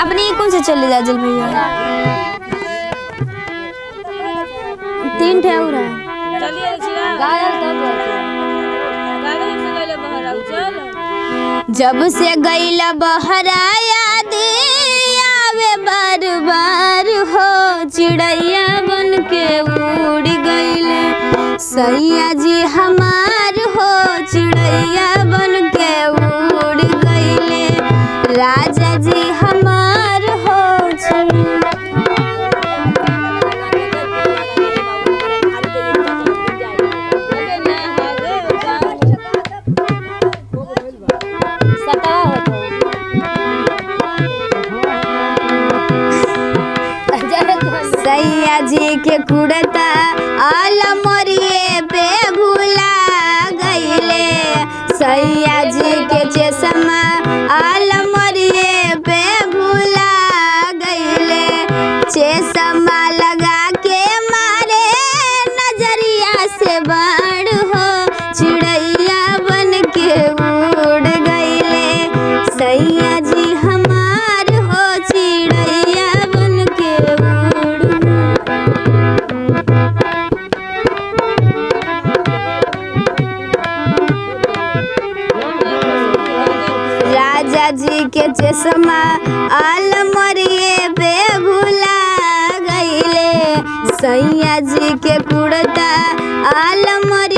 अपनी कौन से चले जा जल भैया 3 ठे और है जब से गईला बहरा याद आवे बार बार हो चिड़ैया बन के उड़ गईले सैया जी हमार हो चिड़ैया बन के उड़ गईले राजा जी हमार हो सैया जी के कुड़ता आलमरिए पे भूला गईले सैया जी के चश्मा आलमरिए पे भूला गईले चश्मा लगा के मारे नजरिया से बाढ़ हो चिड़ैया बन के उड़ गईले सैया जी हमार हो चिड़ैया बन के राजा जी के चश्मा आलमरिए पे भूला गईले सैया जी के कुड़ता आलमरी